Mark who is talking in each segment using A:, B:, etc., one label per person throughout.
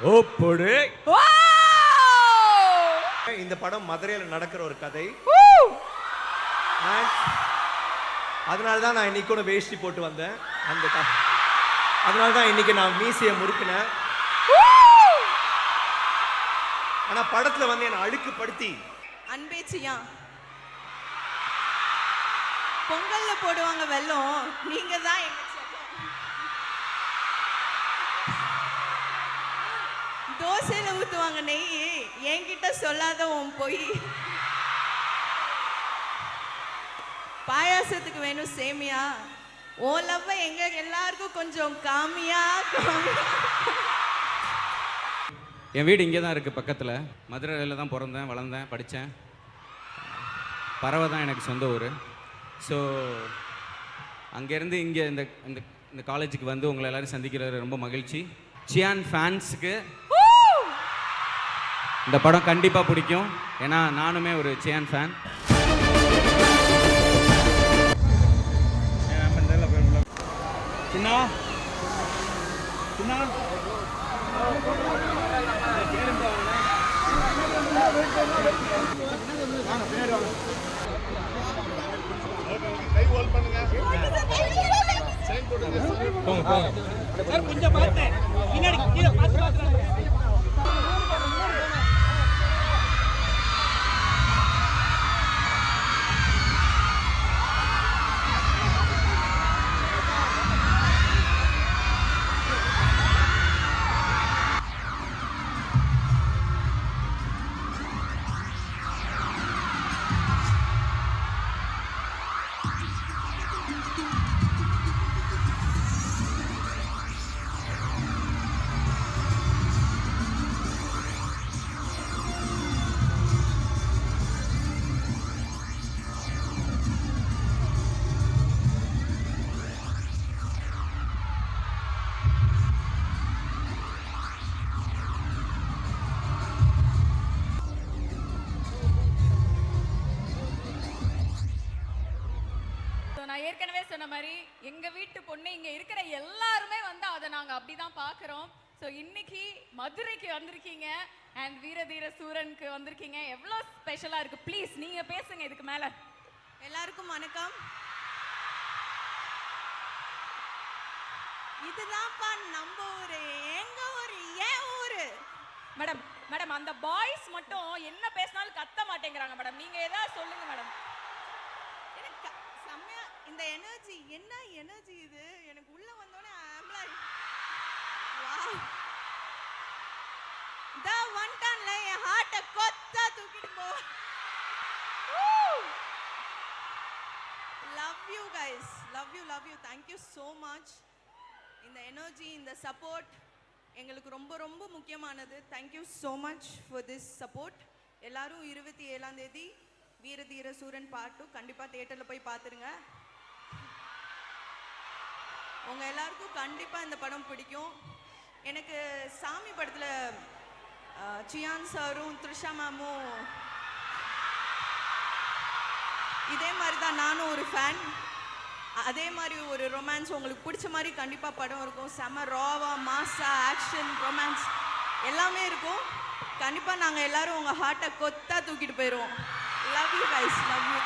A: ஓப்போடு.
B: இந்த படம் மதுரையில் நடக்கிற ஒரு கதை. அதனால தான் நான் இன்னைக்கு கூட வேஷ்டி போட்டு வந்தேன். அதனால தான் இன்னைக்கு நான் மீசையை முறுக்கினேன். ஆனா படத்துல வந்து என்ன அழுக்குப்படுத்தி
C: அன்பேச்சியா பொங்கல்ல போடுவாங்க வெல்லம், நீங்க தான் எங்க தோசையில ஊத்துவாங்க நெய், என்கிட்ட சொல்லாத உன் பொய். பாயாசத்துக்கு வேணும் சேமியா, ஓ லவ்வ எங்க எல்லாருக்கும் கொஞ்சம் காமியா.
A: என் வீடு இங்கே தான் இருக்குது, பக்கத்தில். மதுரையில் தான் பிறந்தேன், வளர்ந்தேன், படித்தேன். பறவை தான் எனக்கு சொந்த ஊர். ஸோ அங்கேருந்து இங்கே இந்த இந்த காலேஜுக்கு வந்து உங்களை எல்லோரும் சந்திக்கிறது ரொம்ப மகிழ்ச்சி. சியான் ஃபேன்ஸுக்கு இந்த படம் கண்டிப்பாக பிடிக்கும். ஏன்னா நானுமே ஒரு சியான் ஃபேன். சின்ன சின்ன
B: கை ஹோல்ட் பண்ணுங்க.
D: கொஞ்சம் பார்த்து பின்னாடி கீழே பார்த்து
E: ஏற்கனவே சொன்ன மாதிரி எங்க வீட்டு பொண்ணு இங்க இருக்கிற எல்லாருமே வந்து அதை நாங்க அப்படிதான் பாக்குறோம். ஸோ இன்னைக்கு மதுரைக்கு வந்திருக்கீங்க அண்ட் வீரதீர சூரனுக்கு வந்திருக்கீங்க. எவ்வளோ ஸ்பெஷலா இருக்கு. ப்ளீஸ் நீங்க பேசுங்க இதுக்கு மேல.
C: எல்லாருக்கும் வணக்கம். இதுதான்ப்பா நம்ம ஊரு, எங்க ஊரு, ஏன் ஊரு.
E: மேடம் மேடம் அந்த பாய்ஸ் மட்டும் என்ன பேசினாலும் கத்த மாட்டேங்கிறாங்க மேடம். நீங்க ஏதாவது சொல்லுங்க மேடம்.
C: செம்மையா இந்த எனர்ஜி, என்ன எனர்ஜி இது. எனக்கு உள்ள வந்தோடனே ஒன் டன்ல என் ஹார்ட்டை கொத்தா தூக்கிட்டு போ. Love you guys, love you love you. Thank you so much. இந்த எனர்ஜி, இந்த சப்போர்ட் எங்களுக்கு ரொம்ப ரொம்ப முக்கியமானது. Thank you so much for this support. எல்லாரும் 27ஆம் தேதி வீரதீர சூரன் பார்ட் 2 கண்டிப்பாக தியேட்டரில் போய் பார்த்துருங்க. உங்கள் எல்லாருக்கும் கண்டிப்பாக இந்த படம் பிடிக்கும். எனக்கு சாமி படத்தில் சியான் சாரும் த்ரிஷா மேமும் இதே மாதிரி தான், நானும் ஒரு ஃபேன். அதே மாதிரி ஒரு ரொமான்ஸ் உங்களுக்கு பிடிச்ச மாதிரி கண்டிப்பாக படம் இருக்கும். செம ராவா, மாஸா, ஆக்ஷன், ரொமான்ஸ் எல்லாமே இருக்கும். கண்டிப்பாக நாங்கள் எல்லாரும் உங்கள் ஹார்ட்டை கொத்தா தூக்கிட்டு போயிடுவோம். Love you guys, love you.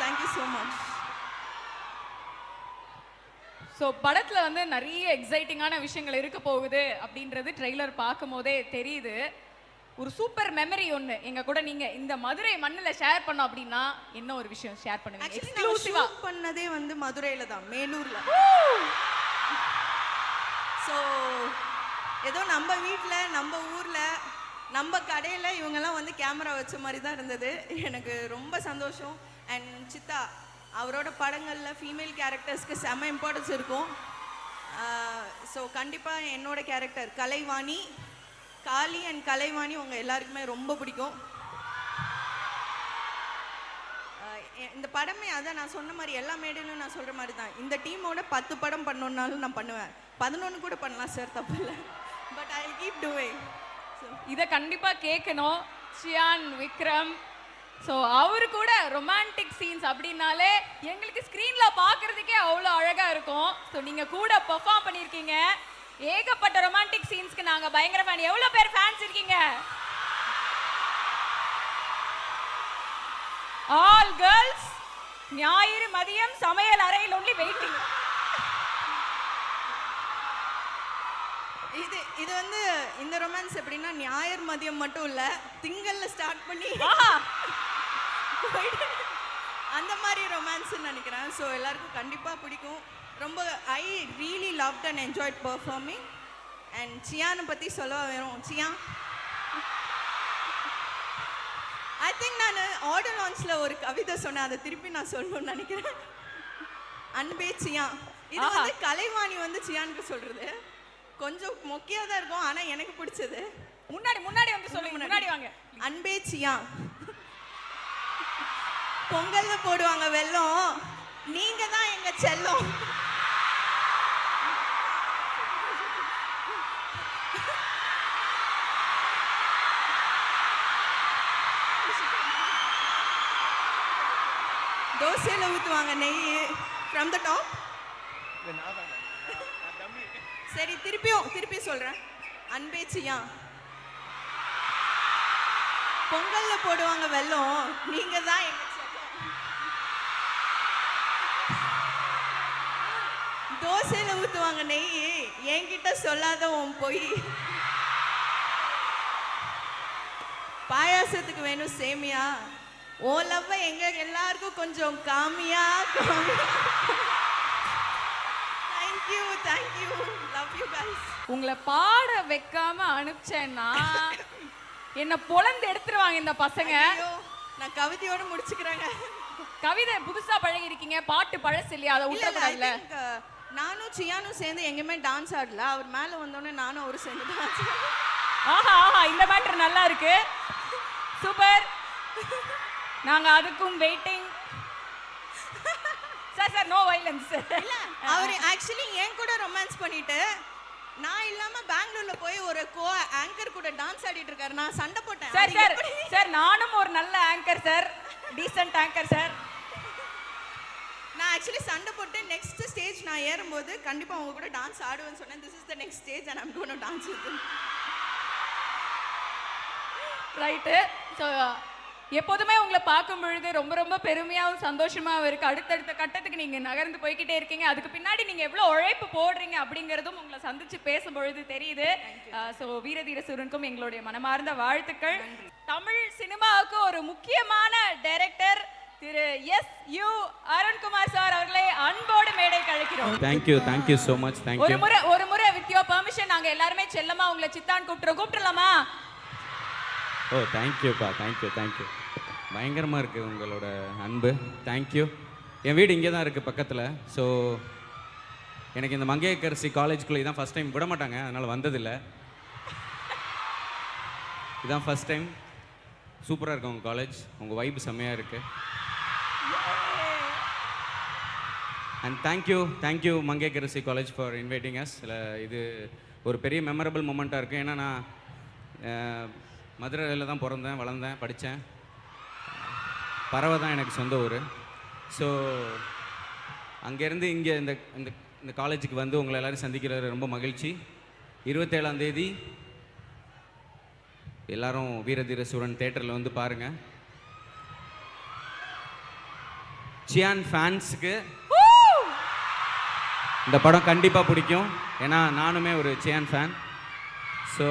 C: Thank you so much.
E: So படத்தில் வந்து நிறைய எக்ஸைட்டிங்கான விஷயங்கள் இருக்க போகுது அப்படின்றது ட்ரெய்லர் பார்க்கும் போதே தெரியுது. ஒரு சூப்பர் மெமரி ஒன்று எங்க கூட நீங்க இந்த மதுரை மண்ணில் ஷேர் பண்ணோம் அப்படின்னா என்ன ஒரு விஷயம் ஷேர் பண்ணுவீங்க?
C: எக்ஸ்க்ளூசிவா பண்ணதே வந்து மதுரையில தான், மேலூர்ல. ஸோ ஏதோ நம்ம வீட்டில், நம்ம ஊர்ல, நம்ம கடையில் இவங்கெல்லாம் வந்து கேமரா வச்ச மாதிரி தான் இருந்தது. எனக்கு ரொம்ப சந்தோஷம். அண்ட் சித்தா அவரோட படங்களில் ஃபீமேல் கேரக்டர்ஸ்க்கு செம்ம இம்பார்ட்டன்ஸ் இருக்கும். ஸோ கண்டிப்பாக என்னோட character Kalaivani, Kali and Kalaivani உங்கள் எல்லாருக்குமே ரொம்ப பிடிக்கும். இந்த படமே அதான் நான் சொன்ன மாதிரி, எல்லா மேடையிலும் நான் சொல்கிற மாதிரி தான். இந்த டீமோட 10 படம் பண்ணணுன்னாலும் நான் பண்ணுவேன். 11 கூட பண்ணலாம் சார், தப்பு இல்லை. But I keep doing.
E: இதை கண்டிப்பா கேட்கணும். சியான் விக்ரம், ஸோ அவரு கூட ரொமான்டிக் சீன்ஸ் அப்படின்னாலே எங்களுக்கு ஸ்க்ரீன்ல பார்க்கறதுக்கே அவ்வளோ அழகா இருக்கும். ஸோ நீங்க கூட பெர்ஃபார்ம் பண்ணியிருக்கீங்க. ஏகப்பட்ட ரொமான்டிக் சீன்ஸ்க்கு நாங்க பயங்கர ஃபேன். எவ்வளவு பேர் ஃபேன்ஸ் இருக்கீங்க? ஆல் கேர்ள்ஸ் ஞாயிறு மதியம் சமையல் அறையில் ஒன்லி வெயிட்டிங்.
C: இது வந்து இந்த ரொமான்ஸ் எப்படின்னா ஞாயிறு மதியம் மட்டும் இல்ல, திங்கள்ல ஸ்டார்ட் பண்ணி அந்த மாதிரி ரொமான்ஸ் நினைக்கிறேன். ஸோ எல்லாருக்கும் கண்டிப்பா பிடிக்கும். ரொம்ப I really loved and enjoyed performing. And சியானை பத்தி சொல்ல வரோம். சியா ஐ திங்க் நான் ஆடியோ லான்ச்ல ஒரு கவிதை சொன்னேன், அதை திருப்பி நான் சொல்லணும்னு நினைக்கிறேன். அன்பே சியா. இது வந்து கலைவாணி வந்து சியானுக்கு சொல்றது. கொஞ்சம் மொக்கையா தான் இருக்கும், ஆனா எனக்கு பிடிச்சது.
E: முன்னாடி வந்து சொல்லுங்க. முன்னாடி வாங்க.
C: அன்பே சியா, பொங்கல்ல போடுவாங்க வெல்லம், நீங்க தான் எங்க செல்லம். தோசையில ஊத்துவாங்க நெய் ஃப்ரம் த டாப். சரி திருப்பி சொல்றேன். அன்பே சியா, பொங்கல்ல போடுவாங்க வெல்லம், நீங்க தான் எங்க செல்லம். தோசையில ஊத்துவாங்க நெய், என்கிட்ட சொல்லாத உன் பொய். பாயாசத்துக்கு வேணும் சேமியா, ஓ லவ் எங்க எல்லாருக்கும் கொஞ்சம் காமியா. Thank you. Love you guys.
E: உங்களை பாட வைக்காம அனுப்பிச்சேன்னா என்ன பொளந்து எடுத்துருவாங்க இந்த பசங்க.
C: ஐயோ, நான் கவிதையோட முடிச்சுக்கிறேங்க.
E: கவிதை புதுசா பழகி இருக்கீங்க, பாட்டு பழசு இல்லையா, அதை விட்டுறக்கூடாதுல்ல.
C: நானும் சியானும் சேர்ந்து எங்கேயுமே டான்ஸ் ஆடல. அவர் மேல வந்தோடனே நானும் அவரும் சேர்ந்து டான்ஸ்.
E: ஆஹா இந்த மேட்டர் நல்லா இருக்கு, சூப்பர். நாங்க அதுக்கும் வெயிட்டிங். Sir no violence.
C: இல்ல, அவர் ஆக்சுவலி என் கூட ரொமான்ஸ் பண்ணிட்டு நான் இல்லாம பெங்களூர்ல போய் ஒரு கோ ஆங்கர் கூட டான்ஸ் ஆடிட்டு இருக்காரு. நான் சண்டை போட்டேன்.
E: சார் நானும் ஒரு நல்ல anchor sir, decent anchor sir.
C: நான் ஆக்சுவலி சண்டை போட்டு நெக்ஸ்ட் ஸ்டேஜ் நான் ஏறும்போது கண்டிப்பா அவங்க கூட டான்ஸ் ஆடுவேன்னு சொன்னேன். This is the next stage and I am going to dance with him.
E: Right. So எப்போதுமே உங்களை பார்க்கும் பொழுது ரொம்ப ரொம்ப பெருமையாகவும் சந்தோஷமாகவும் இருக்குது. அடுத்தடுத்த கட்டத்துக்கு நீங்கள் நகர்ந்து போய்கிட்டே இருக்கீங்க. அதுக்கு பின்னாடி நீங்கள் எவ்வளோ உழைப்பு போடுறீங்க அப்படிங்கிறதும் உங்களை சந்திச்சு பேசும் பொழுது தெரியுது. ஸோ வீரதீர சூரனுக்கும் எங்களுடைய மனமார்ந்த வாழ்த்துக்கள். தமிழ் சினிமாவுக்கு ஒரு முக்கியமான டைரக்டர் திரு எஸ்.யு. அருண்குமார் சார் அவர்களை அன்போடு மேடை கழிக்கிறோம்.
A: Thank you so much.
E: ஒரு முறை வித் யுவர் பெர்மிஷன் நாங்கள் எல்லாருமே செல்லமா உங்களை சித்தான் கூப்பிட்டுலாமா?
A: ஓ தேங்க்யூப்பா, தேங்க்யூ. பயங்கரமாக இருக்குது உங்களோட அன்பு. தேங்க்யூ. என் வீடு இங்கே தான் இருக்குது பக்கத்தில். ஸோ எனக்கு இந்த மங்கையர்கரசி காலேஜ்குள்ளே இதான் ஃபஸ்ட் டைம். விட மாட்டாங்க, அதனால் வந்ததில்லை. இதான் ஃபஸ்ட் டைம். சூப்பராக இருக்கு உங்கள் காலேஜ், உங்கள் வைப் செம்மையாக இருக்குது. And thank you Mangaiyarkarasi college for inviting as. இது ஒரு பெரிய மெமரபிள் மூமெண்ட்டாக இருக்குது. ஏன்னா நான் மதுரையில் தான் பிறந்தேன், வளர்ந்தேன், படித்தேன். பறவை தான் எனக்கு சொந்த ஊர். ஸோ அங்கேருந்து இங்கே இந்த காலேஜுக்கு வந்து உங்களை எல்லோரும் சந்திக்கிறது ரொம்ப மகிழ்ச்சி. 27ஆம் தேதி எல்லாரும் வீரதீர சூரன் தேட்டரில் வந்து பாருங்கள். சியான் ஃபேன்ஸுக்கு இந்த படம் கண்டிப்பாக பிடிக்கும். ஏன்னா நானுமே ஒரு சியான் ஃபேன். ஸோ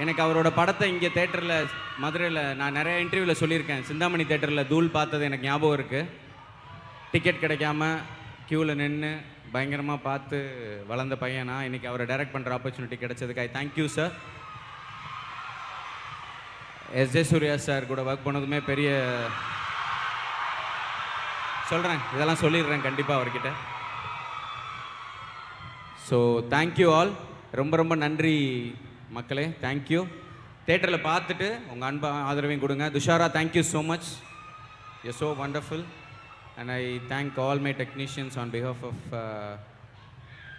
A: எனக்கு அவரோட படத்தை இங்கே தேட்டரில் மதுரையில் நான் நிறைய இன்டர்வியூவில் சொல்லியிருக்கேன். சிந்தாமணி தேட்டரில் தூள் பார்த்தது எனக்கு ஞாபகம் இருக்குது. டிக்கெட் கிடைக்காம க்யூவில் நின்று பயங்கரமாக பார்த்து வளர்ந்த பையனா இன்றைக்கி அவரை டைரக்ட் பண்ணுற ஆப்பர்ச்சுனிட்டி கிடைச்சதுக்கு I thank you sir. SJ. Suryah sir கூட ஒர்க் பண்ணதுமே பெரிய சொல்கிறேன், இதெல்லாம் சொல்லிடுறேன் கண்டிப்பாக அவர்கிட்ட. So thank you all. ரொம்ப ரொம்ப நன்றி மக்களே. தேங்க்யூ. தேட்டரில் பார்த்துட்டு உங்கள் அன்பு ஆதரவையும் கொடுங்க. Dushara, thank you so much. You so wonderful. And I thank all my technicians on behalf of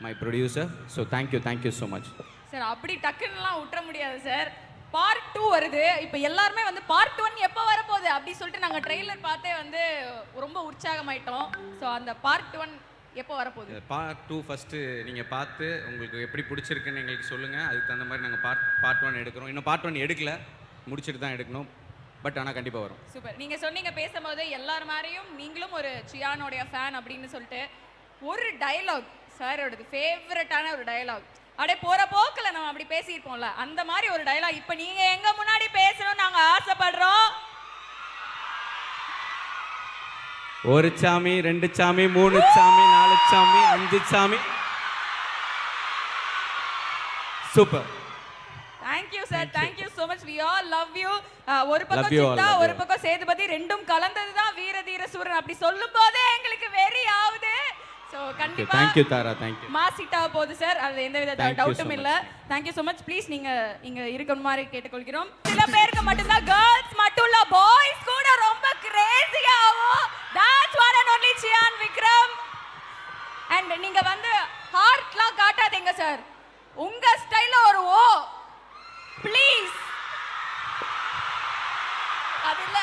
A: my producer. So thank you so much.
E: Sir அப்படி டக்குன்னுலாம் விட்டுற முடியாது சார். பார்ட் 2 வருது. இப்போ எல்லாருமே வந்து பார்ட் 1 எப்போ வரப்போகுது அப்படி சொல்லிட்டு நாங்கள் ட்ரெய்லர் பார்த்தே வந்து ரொம்ப உற்சாகமாயிட்டோம். ஸோ அந்த பார்ட் 1 எப்போ வரப்போகுது?
A: பார்ட் 2 ஃபஸ்ட்டு நீங்கள் பார்த்து உங்களுக்கு எப்படி பிடிச்சிருக்குன்னு எங்களுக்கு சொல்லுங்கள். அதுக்கு தகுந்த மாதிரி நாங்கள் பார்ட் 1 எடுக்கிறோம். இன்னும் பார்ட் 1 எடுக்கல, முடிச்சுட்டு தான் எடுக்கணும். பட் ஆனால் கண்டிப்பாக வரும்.
E: சூப்பர். நீங்க சொன்னீங்க பேசும்போது எல்லார் மாதிரியும் நீங்களும் ஒரு சியானோடைய ஃபேன் அப்படின்னு சொல்லிட்டு ஒரு டயலாக் சாரோடது ஃபேவரட்டான ஒரு டயலாக், அப்படியே போற போக்குல நம்ம அப்படி பேசியிருப்போம்ல, அந்த மாதிரி ஒரு டயலாக் இப்போ நீங்க எங்க முன்னாடி பேசணும்னு நாங்க ஆசைப்படுறோம்.
A: ஒரு சாமி, 2 சாமி, 3 சாமி, 4 சாமி, 5 சாமி. Super.
E: Thank you sir, thank you so much, we all love you. ஒரு பக்கம்
A: Love you all,
E: Siddha,
A: love
E: ஒரு
A: you.
E: பக்கம் சேதுபதி, ரெண்டும் கலந்தது தான் வீர தீர சூரன். அப்படி சொல்லும் போதே எங்களுக்கு வெறி ஆகுது. சோ கண்டிப்பா
A: Thank you Tara, thank you.
E: மாசிட்டா போகுது சார், அது எந்த வித
A: Thank you
E: டவுட்டும்
A: so
E: இல்ல. Thank you so much. Please நீங்க இங்க இருக்கணும் மாதிரி கேட்டுக்கொள்கிறோம். சில பேருக்கு மட்டும் தான், கேர்ள்ஸ் மட்டும் இல்ல, பாய்ஸ் கூட ரொம்ப கிரேசியாவும். That's one and only Chiyan Vikram. And நீங்க வந்து ஹார்ட்லாம் காட்டாதீங்க சார், உங்க ஸ்டைல்ல ஒரு ஓ ப்ளீஸ். அதுல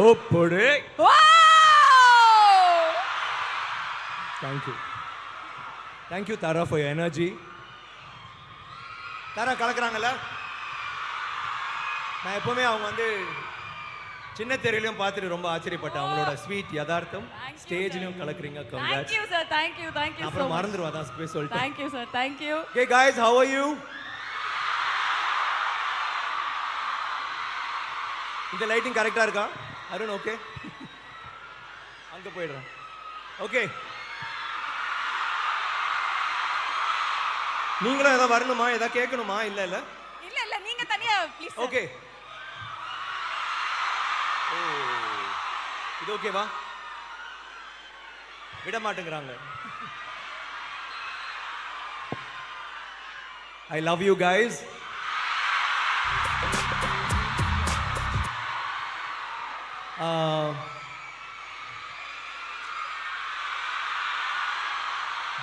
B: ஓ போடு.
E: ஓ
B: Thank you Tara for your energy. தாரா கலக்குறாங்கல்ல. நான் எப்பவுமே அவங்க வந்து சின்ன தெருவிலையும் பார்த்துட்டு ரொம்ப ஆச்சரியப்பட்டேன். அவங்களோட ஸ்வீட் யதார்த்தம் ஸ்டேஜ்லயும் கலக்குறீங்க.
E: Thank
B: congrats.
E: you sir, thank you so
B: அப்புறம்
E: much.
B: மறந்துடுவா தான் போய் சொல்லிட்டேன்.
E: Thank you sir, thank you.
B: Okay guys, how are you? இந்த லைட்டிங் கரெக்டா இருக்கா? அருண் ஓகே? அங்க போயிடுறேன். ஓகே. நீங்களும் ஏதாவது வரணுமா, ஏதாவது கேட்கணுமா? இல்ல இல்ல
E: இல்ல நீங்க தனியா ப்ளீஸ்.
B: ஓகே. ஓ இது ஓகேவா? விட மாட்டேங்கிறாங்க. I love you guys.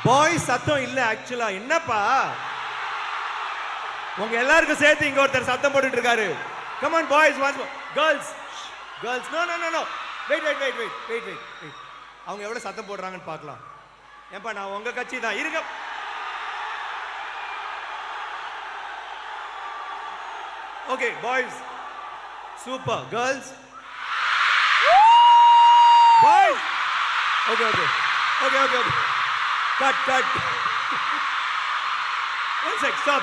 B: Boys சத்தம் இல்ல ஆக்சுவலா. என்னப்பா உங்க எல்லாருக்கும் சேர்த்து இங்க ஒருத்தர் சத்தம் போட்டுட்டு இருக்காரு. Come on boys, once more. Girls no no no no wait wait wait wait wait wait wait. அவங்க எவ்வளவு சத்தம் போடுறாங்கன்னு பார்க்கலாம். ஏன்பா நான் உங்க கட்சி தான். இருங்க. Okay boys super. Girls boys okay okay okay okay okay cut cut. One sec. Stop.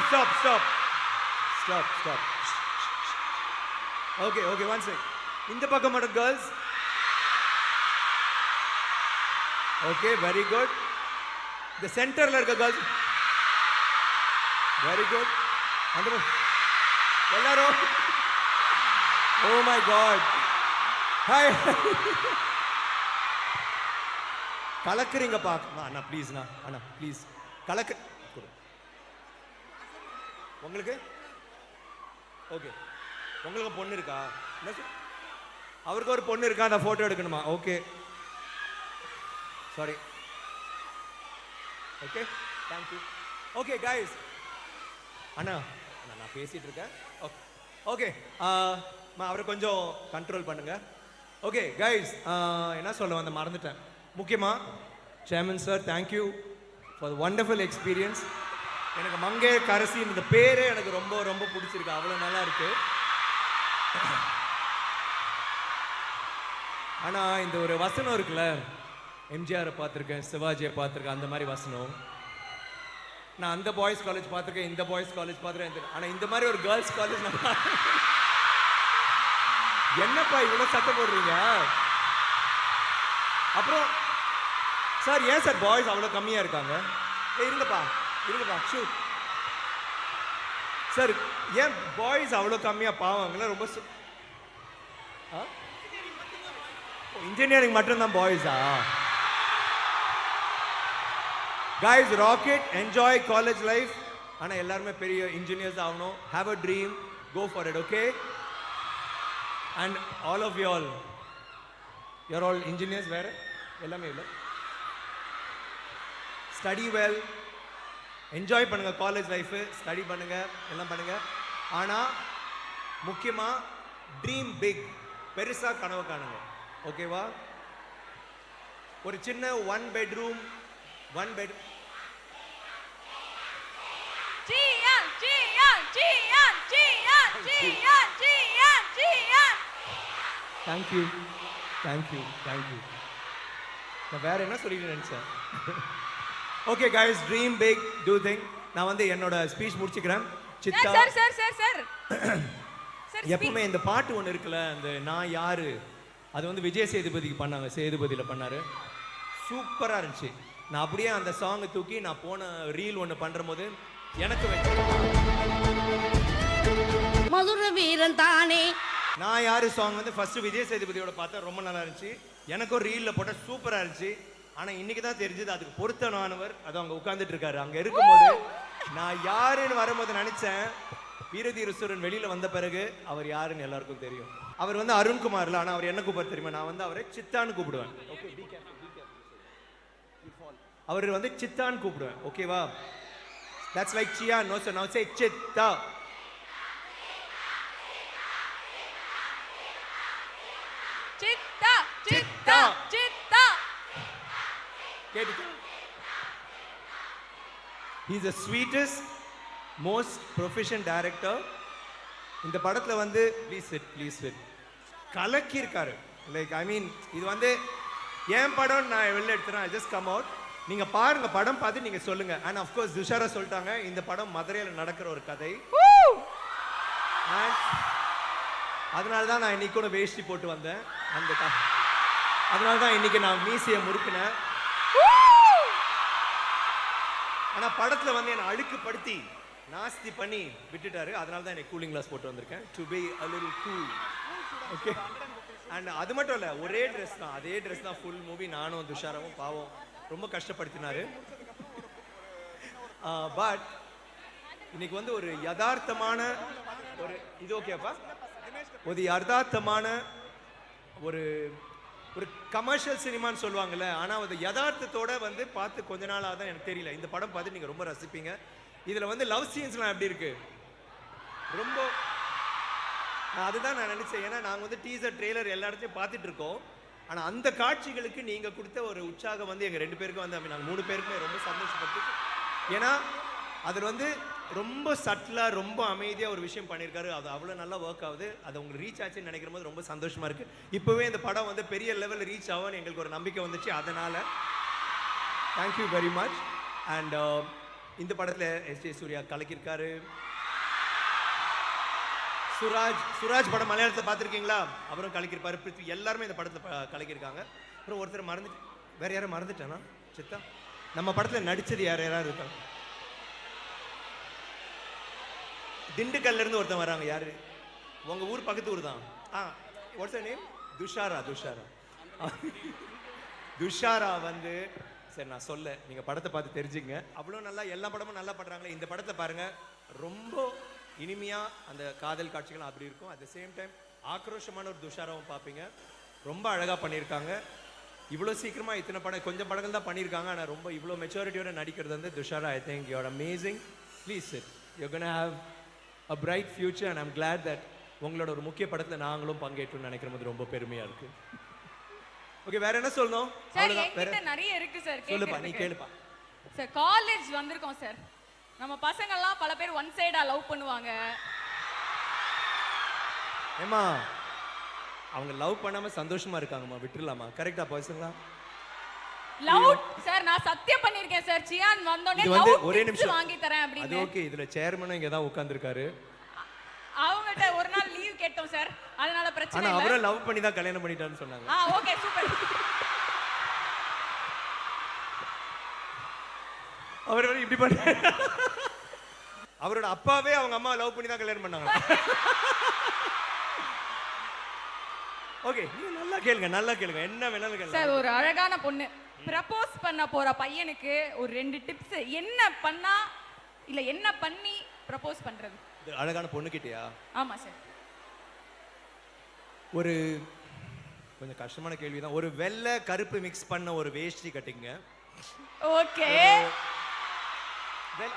B: Okay, one sec. இந்த பக்கம் மட்டும் girls. Okay, very good. The centerல இருக்க girls. Very good. அந்த எல்லாரும். Oh my god. Hi. கலக்குறீங்க பாக்க. அண்ணா ப்ளீஸ் அண்ணா ப்ளீஸ் கலக்கு. உங்களுக்கு okay. உங்களுக்கு பொண்ணு இருக்கா? அவருக்கு ஒரு பொண்ணு இருக்கா? அந்த போட்டோ எடுக்கணுமா? Okay sorry. Okay thank you. Okay guys. அண்ணா நான் பேசிட்டு இருக்கேன். ஓகே ஓகே அவரை கொஞ்சம் கண்ட்ரோல் பண்ணுங்க. ஓகே கைஸ் என்ன சொல்ல வந்த மறந்துட்டேன். முக்கியமா chairman sir thank you for the wonderful experience. எனக்கு மங்கே கரசி இந்த பேரே எனக்கு ரொம்ப ரொம்ப பிடிச்சிருக்கு. அவ்வளோ நல்லா இருக்கு. ஆனா இந்த ஒரு வசனம் இருக்குல்ல, எம்ஜிஆரை பார்த்துருக்கேன், சிவாஜியை பார்த்துருக்கேன், அந்த மாதிரி வசனம். நான் அந்த பாய்ஸ் காலேஜ் பார்த்துருக்கேன், இந்த பாய்ஸ் காலேஜ் பார்த்துருக்கேன். ஆனால் இந்த மாதிரி ஒரு கேர்ள்ஸ் காலேஜ் என்னப்பா இவ்வளோ சத்தம் போடுறீங்க? அப்புறம் சார் ஏன் சார் பாய்ஸ் அவ்வளோ கம்மியாக இருக்காங்க? இருங்கப்பா ஷூ சார். ஏன் பாய்ஸ் அவ்வளோ கம்மியாக பாவாங்களா? ரொம்ப இன்ஜினியரிங் மட்டும்தான் பாய்ஸா? Guys rocket enjoy college life. ஆனால் எல்லாருமே பெரிய இன்ஜினியர்ஸ் ஆகணும். Have a dream, go for it. Okay and all of you all you are all engineers. வேற எல்லாமே இல்லை. ஸ்டடி வெல், என்ஜாய் பண்ணுங்க காலேஜ் லைஃபு. ஸ்டடி பண்ணுங்க, எல்லாம் பண்ணுங்க. ஆனால் முக்கியமாக ட்ரீம் பிக், பெருசாக கனவு காணுங்க. ஓகேவா? ஒரு சின்ன ஒன் பெட்
E: ஜியான் ஜியான் ஜியான் ஜியான் ஜியான் ஜியான் ஜியான்.
B: தேங்க்யூ நான் வேற என்ன சொல்லிட்டு நினைச்சேன். Okay guys, dream big, do thing. நான் வந்து என்னோட ஸ்பீச் முடிச்சுக்கிறேன். Siddha
E: sir sir sir sir sir
B: எப்பவுமே இந்த பாட்டு ஒன்று இருக்குல்ல, அந்த நான் யாரு, அது வந்து விஜய் சேதுபதிக்கு பண்ணாங்க, சேதுபதியில் பண்ணாரு. சூப்பராக இருந்துச்சு. நான் அப்படியே அந்த சாங்கை தூக்கி நான் போன ரீல் ஒன்று பண்ணுற போது எனக்கு
F: மதுர வீரன் தானே.
B: நான் யாரு சாங் வந்து ஃபர்ஸ்ட் விஜய் சேதுபதியோட பார்த்தா ரொம்ப நல்லா இருந்துச்சு. எனக்கும் ரீல்ல போட்ட சூப்பரா இருந்துச்சு. ஆனா இன்னைக்கு தான் தெரிஞ்சது அதுக்கு பொருத்தமானவர் அது அங்க உட்கார்ந்துட்டு இருக்காரு. அங்க இருக்கும்போது நான் யாருன்னு வரும்போது நினைச்சேன், வீரதீரசுரன் வெளியில வந்த பிறகு அவர் யாருன்னு எல்லாருக்கும் தெரியும். அவர் வந்து அருண்குமார்ல, ஆனா அவர் என்ன கூப்பிட தெரியுமா? நான் வந்து அவரை சித்தான்னு கூப்பிடுவேன். ஓகே, அவர் வந்து சித்தான்னு கூப்பிடுவேன். ஓகேவா? That's like Chia, no sir. Now say Chitta.
E: Siddha Siddha Siddha.
B: கேட்டுக்கோ. He's the sweetest, most proficient director. இந்த படத்துல வந்து ப்ளீஸ் சிட் கலக்கி இருக்காரு. லைக் ஐ மீன் இது வந்து ஏன் படம் நான் வெளில எடுத்துறேன். I just come out. நீங்க பாருங்க, படம் பார்த்து நீங்க சொல்லுங்க. அண்ட் ஆஃப் கோர்ஸ் துஷாரா சொல்லிட்டாங்க இந்த படம் மதுரையில நடக்கிற ஒரு கதை. அதனால தான் நான் இன்னைக்கு கூட வேஷ்டி போட்டு வந்தேன். அதனால தான் இன்னைக்கு நான் மீசையை முறுக்கினேன். ஆனா படத்துல வந்து என்ன அழுக்குப்படுத்தி நாஸ்தி பண்ணி விட்டுட்டாரு. அதனால தான் எனக்கு கூலிங் கிளாஸ் போட்டு வந்திருக்கேன். To be a little cool. Okay. And அது மட்டும் இல்ல, ஒரே ட்ரெஸ் தான், அதே ட்ரெஸ் தான் ஃபுல் மூவி. நானும் துஷாராவும் பாவம் ரொம்ப கஷ்டப்படுத்தினாரு. பட் இன்னைக்கு வந்து ஒரு யதார்த்தமான ஒரு இது ஓகேப்பா, ஒரு யதார்த்தமான ஒரு ஒரு கமர்ஷியல் சினிமான்னு சொல்லுவாங்கல்ல, ஆனால் அது யதார்த்தத்தோட வந்து பார்த்து கொஞ்ச நாளாக தான் எனக்கு தெரியல. இந்த படம் பார்த்து நீங்கள் ரொம்ப ரசிப்பீங்க. இதில் வந்து லவ் சீன்ஸ்லாம் எப்படி இருக்கு, ரொம்ப அதுதான் நான் நினச்சேன். ஏன்னா நாங்கள் வந்து டீசர் ட்ரெய்லர் எல்லா இடத்தையும் பார்த்துட்டு இருக்கோம். ஆனால் அந்த காட்சிகளுக்கு நீங்கள் கொடுத்த ஒரு உற்சாகம் வந்து எங்கள் 2 பேருக்கும் வந்து நாங்கள் 3 பேருக்குமே ரொம்ப சந்தோஷப்பட்டு. ஏன்னா அதில் வந்து ரொம்ப சட்டிலாக ரொம்ப அமைதியாக ஒரு விஷயம் பண்ணியிருக்காரு. அது அவ்வளோ நல்லா ஒர்க் ஆகுது. அது உங்களுக்கு ரீச் ஆச்சுன்னு நினைக்கிற போது ரொம்ப சந்தோஷமாக இருக்குது. இப்போவே இந்த படம் வந்து பெரிய லெவலில் ரீச் ஆகும்னு எங்களுக்கு ஒரு நம்பிக்கை வந்துச்சு. அதனால் தேங்க்யூ வெரி மச். அண்ட் இந்த படத்தில் எஸ்.ஜே. சூர்யா கலக்கியிருக்காரு. சுராஜ் படம் மலையாளத்தில் பார்த்துருக்கீங்களா? அவரும் கலக்கியிருப்பாரு. பிருத்வி எல்லாருமே இந்த படத்தில் கலக்கியிருக்காங்க. அப்புறம் ஒருத்தர் மறந்துட்டு வேற யாரும் மறந்துட்டேனா? சித்தா நம்ம படத்தில் நடித்தது யாராவது இருக்காங்க? திண்டுக்கல்ல இருந்து ஒருத்தன் வராங்க. யாரு? உங்க ஊர் பக்கத்து ஊர் தான். Watts her name? துஷாரா வந்து சரி நான் சொல்ல, நீங்க படத்தை பார்த்து தெரிஞ்சுங்க. அவ்வளோ நல்லா எல்லா படமும் நல்லா பண்றாங்களே, இந்த படத்தை பாருங்க. ரொம்ப இனிமையா அந்த காதல் காட்சிகள் அப்படி இருக்கும். அட் த சேம் டைம் ஆக்ரோஷமான ஒரு துஷாராவும் பார்ப்பீங்க. ரொம்ப அழகா பண்ணியிருக்காங்க. இவ்வளோ சீக்கிரமா இத்தனை படம், கொஞ்சம் படங்கள் தான் பண்ணியிருக்காங்க. ஆனால் ரொம்ப இவ்வளோ மெச்சூரிட்டியோட நடிக்கிறது வந்து Dushara. I think you are amazing. Please sit. You gonna have a bright future and I'm glad that உங்களோட ஒரு முக்கிய படத்துல நாங்களும் பங்கேற்றோம்னு நினைக்கிற போது ரொம்ப பெருமையா இருக்கு. ஓகே, வேற என்ன சொல்லணும்?
E: சார் என்கிட்ட நிறைய இருக்கு சார்.
B: சொல்லுப்பா, நீ கேளுப்பா.
E: சார் காலேஜ் வந்திருக்கோம் சார். நம்ம பசங்க எல்லாம் பல பேர் ஒன் சைடா லவ் பண்ணுவாங்க.
B: ஏமா அவங்க லவ் பண்ணாம சந்தோஷமா இருக்காங்கம்மா, விட்டுறலாமா? கரெக்டா பசங்களா?
E: லவ் சார் நான் சத்தியம் பண்ணிருக்கேன் சார். சியான் வந்தோனே லவ் ஒரே நிமிஷம் வாங்கி தரேன் அப்படி.
B: அது ஓகே. இதுல சேர்மனும் இங்க தான் உட்கார்ந்திருக்காரு.
E: அவங்கட்ட ஒரு நாள் லீவ் கேட்டோம் சார். அதனால பிரச்சனை இல்ல.
B: ஆனா அவரே லவ் பண்ணி தான் கல்யாணம் பண்ணிட்டான்னு சொன்னாங்க.
E: Okay super.
B: அவர் வந்து இப்படி பண்ண அவரோட அப்பாவே அவங்க அம்மா லவ் பண்ணி தான் கல்யாணம் பண்ணாங்க. ஓகே, நீங்க நல்லா கேளுங்க என்ன வேணாலும் கேளுங்க.
E: சார் ஒரு அழகான பொண்ணு ப்ரப்போஸ் பண்ண போற பையனுக்கு ஒரு 2 டிப்ஸ், என்ன பண்ணா இல்ல என்ன பண்ணி ப்ரப்போஸ் பண்றது?
B: அழகான பொண்ணு கிட்டயா?
E: ஆமா சார்.
B: ஒரு கொஞ்சம் கஷ்டமான கேள்விதான். ஒரு வெள்ளை கருப்பு மிக்ஸ் பண்ண ஒரு வேஷ்டி கட்டிங்க.
E: ஓகே.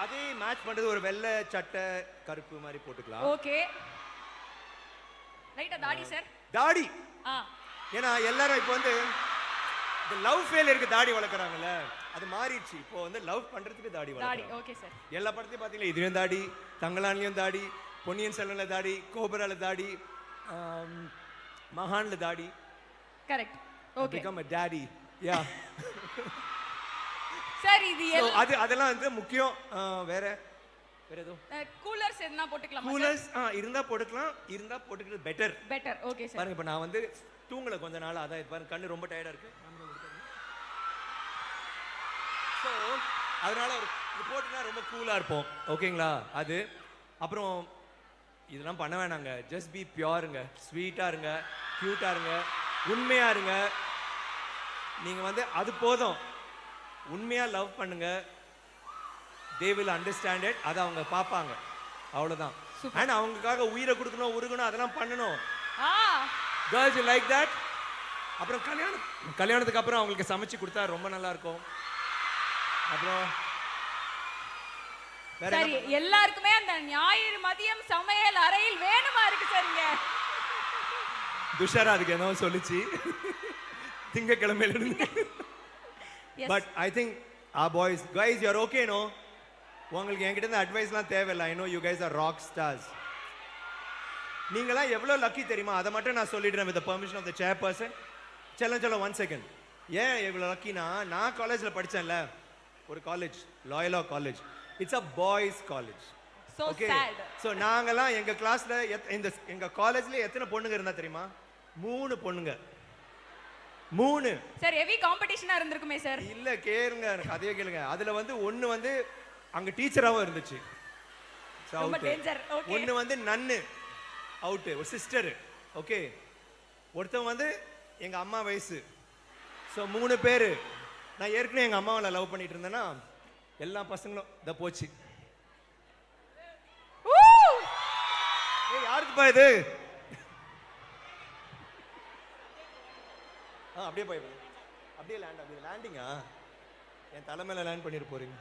B: அதே மேட்ச் பண்றது ஒரு வெள்ளை சட்டை கருப்பு மாதிரி போட்டுக்கலாம்.
E: ஓகே. லைட்டா தாடி சார்.
B: தாடி. ஏன்னா எல்லாரும் இப்போ வந்து இந்த லவ் ஃபெயிலியருக்கு தாடி வளர்க்குறாங்கல்ல அது மாறிடுச்சு. இப்போ வந்து லவ் பண்றதுக்கு தாடி
E: தாடி
B: வளர்க்குறாங்க.
E: Okay sir.
B: எல்லா படத்தையும் பார்த்தீங்களா, இதுலயும் தாடி, தங்கலான்லயும் தாடி, பொன்னியின் செல்வன்ல தாடி, கோபுரால தாடி, மகான்ல தாடி.
E: Correct. Okay
B: become a daddy. Yeah.
E: Sir இது
B: So, அதெல்லாம் வந்து முக்கியம். வேற ஏதோ
E: கூலர்ஸ் எதுனா போட்டுக்கலாமா?
B: கூலர்ஸ் இருந்தா போட்டுக்கலாம், இருந்தா போட்டுக்கிறது பெட்டர்.
E: பெட்டர். Okay sir.
B: பாருங்க, இப்போ நான் வந்து தூங்கல கொஞ்ச நாள், அதான் இது பாருங்க கண்ணு ரொம்ப டயர்டா இருக்கு. ஸோ அதனால இது போட்டுனா ரொம்ப கூலா இருப்போம். ஓகேங்களா? அது அப்புறம் இதெல்லாம் பண்ண வேணாங்க. ஜஸ்ட் பி பியூருங்க, ஸ்வீட்டா இருங்க, கியூட்டா இருங்க, உண்மையா இருங்க. நீங்க வந்து அது போதும். உண்மையா லவ் பண்ணுங்க. they will understand it. அதை அவங்க பார்ப்பாங்க, அவ்வளவுதான். அண்ட் அவங்களுக்காக உயிரை கொடுக்கணும், உருகணும், அதெல்லாம் பண்ணணும். girls you like that. அப்புறம் கல்யாணத்துக்கு அப்புறம் அவங்களுக்கு சமைச்சு கொடுத்தா ரொம்ப நல்லா இருக்கும். அப்புறம்
E: சரி, எல்லாருக்குமே அந்த ஞாயிறு மதியம் சமையல் அறையில் வேணுமா இருக்கு சரிங்க.
B: துஷாரா அதுக்கு என்ன சொல்லுச்சு திங்கக்கிழமையில இருந்து. But I think boys guys you are okay. No, உங்களுக்கு என்கிட்ட இருந்து அட்வைஸ்லாம் தேவையில்லை. I know you guys are rock stars. நீங்களாம் எவ்வளோ லக்கி தெரியுமா? அதை மட்டும் நான் சொல்லிடுறேன் with permission of the chairperson. சொல்ல 1 செகண்ட். ஏன் எவ்வளோ லக்கினா, நான் காலேஜில் படித்தேன்ல, ஒரு college, லாயலா college. It's a boys college.
E: So
B: okay.
E: sad.
B: So நாங்கெல்லாம் எங்கள் கிளாஸில் எங்கள் காலேஜில் எத்தனை பொண்ணுங்க இருந்தா தெரியுமா? 3 பொண்ணுங்க. 3.
E: சார் ஹெவி காம்படிஷனா இருந்திருக்குமே சார்.
B: இல்ல கேளுங்க, கதையை கேளுங்க. அதுல வந்து ஒண்ணு வந்து அங்க டீச்சராவும் இருந்துச்சு,
E: ரொம்ப டேஞ்சர். ஓகே.
B: ஒண்ணு வந்து நன்னு அவுட், ஒரு சிஸ்டர். ஓகே. ஒருத்தன் வந்து எங்க அம்மா வயசு. ஸோ 3 பேரு. நான் ஏற்கனவே எங்க அம்மாவை லவ் பண்ணிட்டு இருந்தேன்னா எல்லா பசங்களும் இத போச்சு. யாருக்குப்பா இது? அப்படியே போய் அப்படியே லேண்டிங்கா என் தலைமையில லேண்ட் பண்ணிட்டு போறீங்க.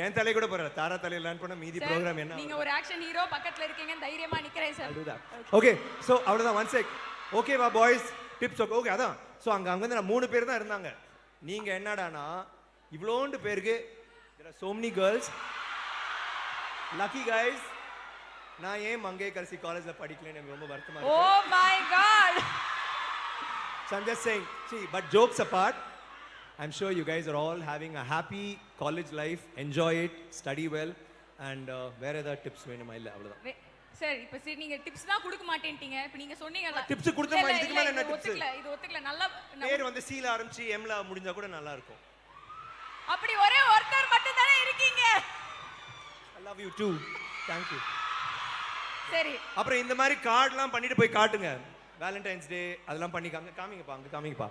B: என் தலை கூட போற தாரா தலையில லேண்ட் பண்ண மீதி ப்ரோக்ராம் என்ன?
E: நீங்க ஒரு ஆக்ஷன் ஹீரோ, பக்கத்துல இருக்கீங்க, தைரியமா நிக்கிறேன் சார்.
B: ஓகே. சோ அவ்வளவுதான். 1 செக். ஓகேவா பாய்ஸ்? Tips okay. அதான். சோ அங்க வந்து நான் 3 பேர் தான் இருந்தாங்க. நீங்க என்னடானா இவ்வளோண்டு பேருக்கு there are so many girls. lucky guys. நான் ஏன் மங்கையர்கரசி காலேஜ்ல படிக்கலன்னு எனக்கு ரொம்ப வருத்தமா இருக்கு.
E: Oh my god.
B: So I'm just saying, see, but jokes apart, I'm sure you guys are all having a happy college life. Enjoy it, study well, and where are the tips வேணுமா? இல்ல அவ்வளவுதான்
E: sir. இப்போ சரி, நீங்க tips தான் கொடுக்க மாட்டேன்ட்டீங்க. இப்போ நீங்க சொன்னீங்கல
B: டிப்ஸ் கொடுத்தமா, இதுக்கு மேல என்ன டிப்ஸ்?
E: இது ஒத்துக்கல. நல்லா
B: பேர் வந்து சீல ஆரம்பிச்சு எம்ல முடிஞ்சா கூட நல்லா இருக்கும்.
E: அப்படி ஒரே ஒருத்தர் மட்டும் தானே இருக்கீங்க.
B: I love you too. Thank you.
E: சரி.
B: அப்புறம் இந்த மாதிரி கார்ட்லாம் பண்ணிட்டு போய் காட்டுங்க. வேலண்டைன்ஸ் டே அதெல்லாம் பண்ணி காமிங்கப்பா, அங்க காமிங்கப்பா.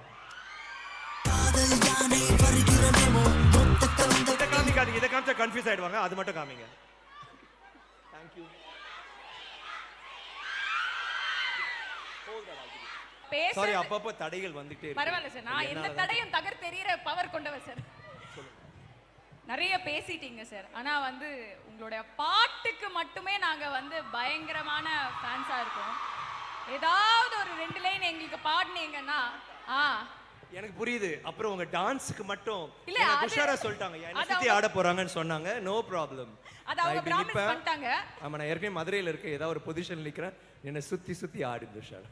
B: காமிக்காதீங்க, இதை காமிச்சா கன்ஃபியூஸ் ஆயிடுவாங்க. அது மட்டும் காமிங்க. தேங்க்யூ. சாரி, அப்பப்போ தடைகள் வந்துட்டே இருக்கு.
E: பரவாயில்ல சார், நான் எந்த தடையும் தகர் தெரியற பவர் கொண்டவர் சார். நிறைய பேசிட்டீங்க சார். ஆனா வந்து உங்களுடைய பாட்டுக்கு மட்டுமே நாங்க வந்து பயங்கரமான ஃபேன்ஸா இருக்கோம். ஏதாவது ஒரு 2 லைன் எங்களுக்கு பாடுனீங்கன்னா
B: எனக்கு புரியுது. அப்புறம் உங்க டான்ஸ்க்கு மட்டும்
E: இல்ல,
B: உஷாரா சொல்லிட்டாங்க, என்ன சுத்தி ஆட போறாங்கன்னு சொன்னாங்க. No problem.
E: அத அவங்க ப்ராமிஸ் பண்ணிட்டாங்க.
B: ஆமா, நான் ஏற்கனவே மதுரையில இருக்க ஏதாவது ஒரு பொசிஷன்ல நிக்கிறேன், என்ன சுத்தி ஆடு உஷாரா.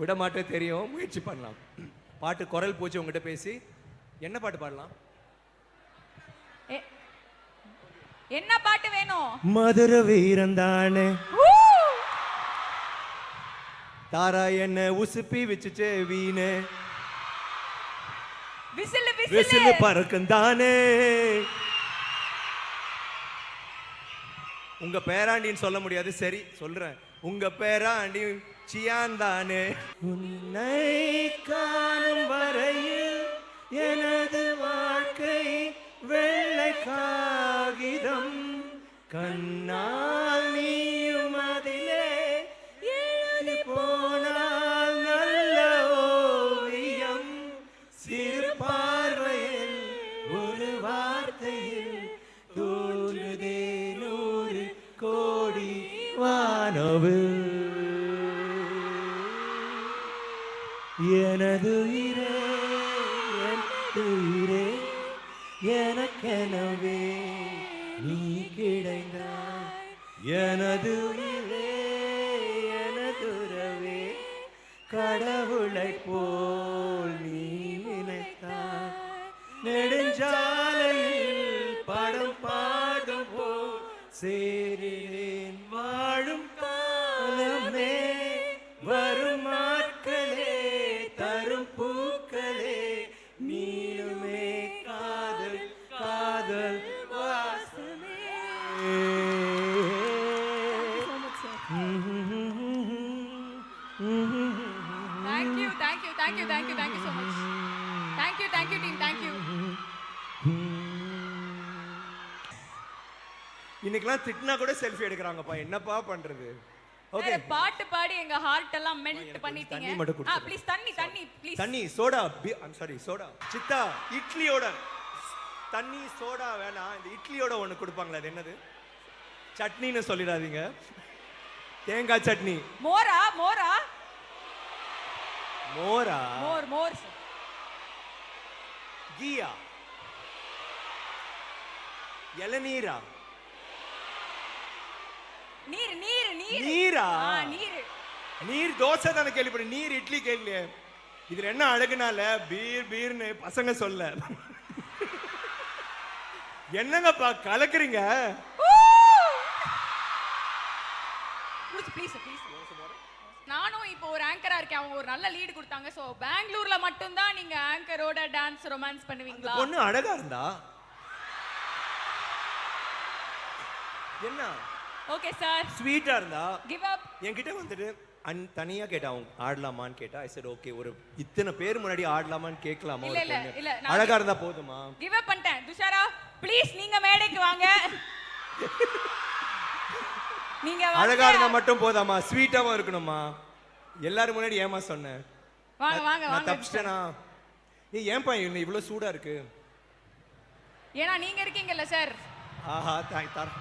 B: விட மாட்டே தெரியும், முயற்சி பண்ணலாம். பாட்டு குரல் பூச்சி உங்ககிட்ட பேசி என்ன பாட்டு பாடலாம்?
E: என்ன பாட்டு வேணும்?
B: மதுர வீரன் தானே தாரா என்ன உசுப்பி வச்சுச்சே வீணே,
E: விசில்
B: விசில் பறக்கும் தானே. உங்க பேராண்டின்னு சொல்ல முடியாது, சரி சொல்றேன். உங்க பேராண்டி சியான் தானே. உன்னை காணும் வரையில் எனது வாழ்க்கை வெள்ளை காகிதம், கண்ணால் நீயும் அதிலே எழுதி போனால் நல்ல ஓவியம், சிறு பார்வையில் ஒரு வார்த்தையில் தோன்றுதே 100 கோடி வானவில். எனதுயிரே என் உயிரே எனக்கெனவே நீ கிடைந்தாய் எனது உயிரே எனதுறவே கடவுளை போல் நீ நினைத்தாய் நெடுஞ்சாலையில் படம் பாடும் போல் சேரினேன் வாழும் காலமே வரும் நாட்களே தரும் பூக்களே நீளுமே காதல் காதல் வாசமே
E: thank you so much. Thank you team, thank you.
B: இன்னைக்கெல்லாம் திட்டினா கூட செல்ஃபி எடுக்கிறாங்கப்பா, என்னப்பா பண்றது? ஓகே,
E: பாட்டு பாடி எங்க ஹார்ட் எல்லாம் மெல்ட்
B: எனக்கு
E: பண்ணிட்டீங்க.
B: தண்ணி மட்டும் குடிச்சிடு.
E: ப்ளீஸ் தண்ணி ப்ளீஸ்.
B: தண்ணி சோடா, ஐம் சாரி சோடா. சித்தா, இட்லியோட தண்ணி சோடா வேணாம், இந்த இட்லியோட ஒன்று கொடுப்பாங்களே, அது என்னது? சட்னின்னு சொல்லிடாதீங்க, தேங்காய் சட்னி.
E: மோரா
B: மோரா
E: மோர்
B: கீயா இளநீரா நீரா நீர் தோசை தானே கேள்விப்பட, நீர் இட்லி கேள்வி. இதுல என்ன அழகுனால பீர்னு பசங்க சொல்ல. என்னங்கப்பா கலக்குறீங்க?
E: நானும் இப்போ ஒரு ஆங்கரா இருக்கேன், அவங்க ஒரு நல்ல லீட் கொடுத்தாங்க. சோ பெங்களூர்ல மட்டும் தான் நீங்க ஆங்கரோட டான்ஸ் ரொமான்ஸ் பண்ணுவீங்களா?
B: பொண்ணு அழகா இருந்தா என்ன?
E: Okay sir.
B: ஸ்வீட்டா இருந்தா
E: கிவ் அப்.
B: என்கிட்ட வந்துட்டு தனியா கேட்டா அவங்க ஆடலாமான்னு கேட்டா, ஐ said ஓகே, ஒரு இத்தனை பேர் முன்னாடி ஆடலாமான்னு கேட்கலாமா?
E: இல்ல
B: அழகா இருந்தா போதுமா?
E: கிவ் அப் பண்ணிட்டேன். துஷாரா ப்ளீஸ் நீங்க மேடைக்கு வாங்க. நீங்க
B: அழகா இருந்தா மட்டும் போதாமா? ஸ்வீட்டாவும் இருக்கணுமா? எல்லாரும் முன்னாடி ஏமா சொன்னேன்?
E: வாங்க
B: நான் தப்பிச்சிட்டேனா? ஏன்பா இவ்வளவு சூடா இருக்கு?
E: ஏன்னா நீங்க இருக்கீங்கல்ல சார்.
B: ஆஹா, தார்.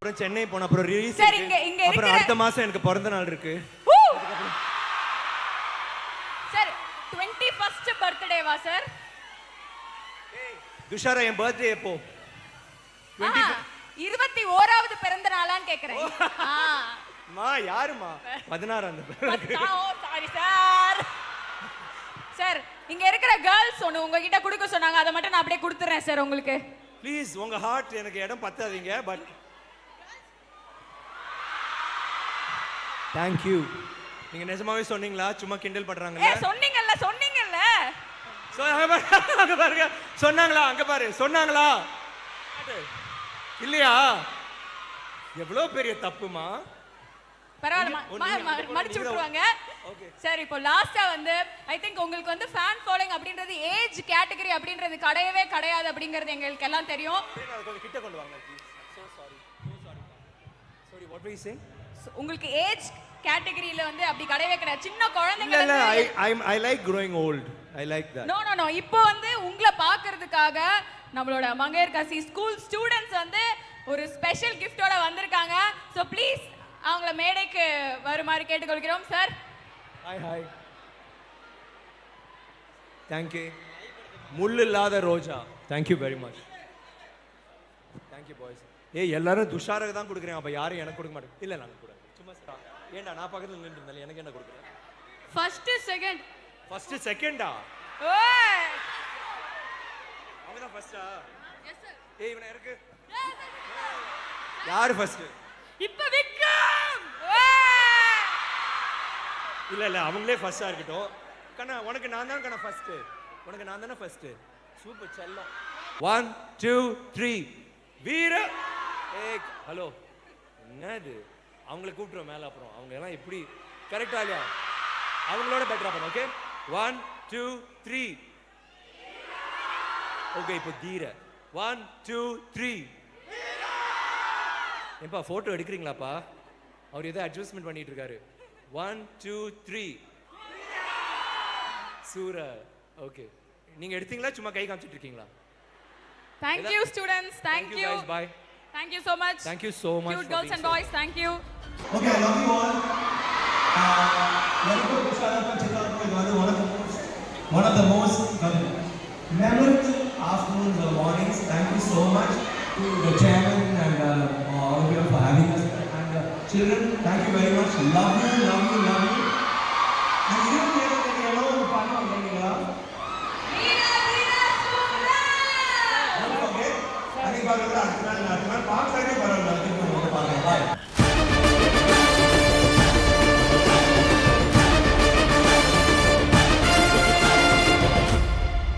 B: அப்புறம் சென்னை போனேன், அப்புறம் ரிலீஸ்
E: சரி, இங்க
B: அப்புறம்
E: இருக்கிற-
B: அடுத்த மாசம் எனக்கு பிறந்த நாள் இருக்கு.
E: சார் 21st பர்த்டேவா சார்?
B: துஷாரா என் பர்த்டே எப்போ?
E: 21வது பிறந்த நாளான்னு கேக்குறேன்.
B: மா யாருமா? 16
E: சாரி சார். சார் இங்க இருக்கிற கேர்ள்ஸ் ஒன்னு உங்ககிட்ட கொடுக்க சொன்னாங்க, அதை மட்டும் நான் அப்படியே கொடுத்துறேன் சார் உங்களுக்கு.
B: ப்ளீஸ் உங்க ஹார்ட் எனக்கு இடம் பத்தாதீங்க. But thank you. நீங்க நிஜமாவே சொன்னீங்களா சும்மா கிண்டல் பண்றாங்கல்ல?
E: சொன்னீங்கல்ல.
B: அங்க பாருங்க, சொன்னாங்களா? அங்க பாரு, சொன்னாங்களா இல்லையா? எவ்வளவு பெரிய தப்புமா.
E: பரவாயில்ல, மடிச்சு விட்டுருவாங்க. சார் இப்போ லாஸ்டா வந்து ஐ திங்க் உங்களுக்கு வந்து ஃபேன் ஃபாலோயிங் அப்படின்றது ஏஜ் கேட்டகரி அப்படின்றது கிடையவே கிடையாது அப்படிங்கிறது எங்களுக்கு எல்லாம் தெரியும்.
B: கொஞ்சம் கிட்ட கொண்டு வாங்க please. So sorry what were you saying?
E: உங்களுக்கு ஏஜ் கேட்டகரியில வந்து அப்படி கிடையவே கிடையாது. சின்ன குழந்தைங்க
B: இல்ல I like growing old. I like that.
E: No இப்போ வந்து உங்களை பார்க்கிறதுக்காக நம்மளோட மங்கையர் காசி ஸ்கூல் ஸ்டூடண்ட்ஸ் வந்து ஒரு ஸ்பெஷல் கிஃப்டோட வந்திருக்காங்க. ஸோ ப்ளீஸ் அவங்கள மேடைக்கு வருமாறு கேட்டுக்கொள்கிறோம் சார்.
B: Hi thank you. முள் இல்லாத ரோஜா. Thank you very much. Thank you boys. ஏய் எல்லாரும் துஷாருக்கு தான் கொடுக்குறேன், அப்ப யாரும் எனக்கு கொடுக்க மாட்டேங்க. இல்ல நான் கொடுக்குறேன் சும்மா. ஏண்டா நான் பக்கத்துல நின்று இருந்தாலும் எனக்கு என்ன கொடுக்குறேன்?
E: First second.
B: ஃபர்ஸ்ட் செகண்டா?
E: ஓய்
B: அவங்க தான் ஃபர்ஸ்டா?
E: Yes sir.
B: ஏய் இவனை இருக்கு. யார் ஃபர்ஸ்ட்?
E: இப்ப விக்ரம். ஓய்
B: இல்ல அவங்களே ஃபர்ஸ்டா இருக்கட்டும். கண்ணா உனக்கு நான் தான் கண்ணா ஃபர்ஸ்ட். உனக்கு நான் தானே ஃபர்ஸ்ட். சூப்பர் செல்லம். 1 2 3 வீர. ஏய் ஹலோ என்னது? அவங்கள கூப்பிட்டுறோம் மேல, அப்புறம் அவங்க எல்லாம் எப்படி கரெக்டா இல்லையா? அவங்களோட பெட்டரா பண்ணு. ஓகே 1 2 3. ஓகே இப்போ தீர. 1 2 3. ஏப்பா போட்டோ எடுக்கிறீங்களாப்பா? அவர் ஏதோ அட்ஜஸ்ட்மெண்ட் பண்ணிட்டு இருக்காரு. 1 2 3. சூரா. ஓகே நீங்க எடுத்தீங்களா சும்மா கை காமிச்சிட்டு இருக்கீங்களா?
E: Thank you students. Thank you
B: guys. Bye.
E: Thank you so much.
B: Thank you so much.
E: Cute girls and boys. Thank you.
G: Okay, I love you all. One of the most memorable afternoons or mornings. Thank you so much to the chairman and all of you for having us. And children, thank you very much. Love you. And you know that you know the partner of Vendinga. Okay. I think about it. Park side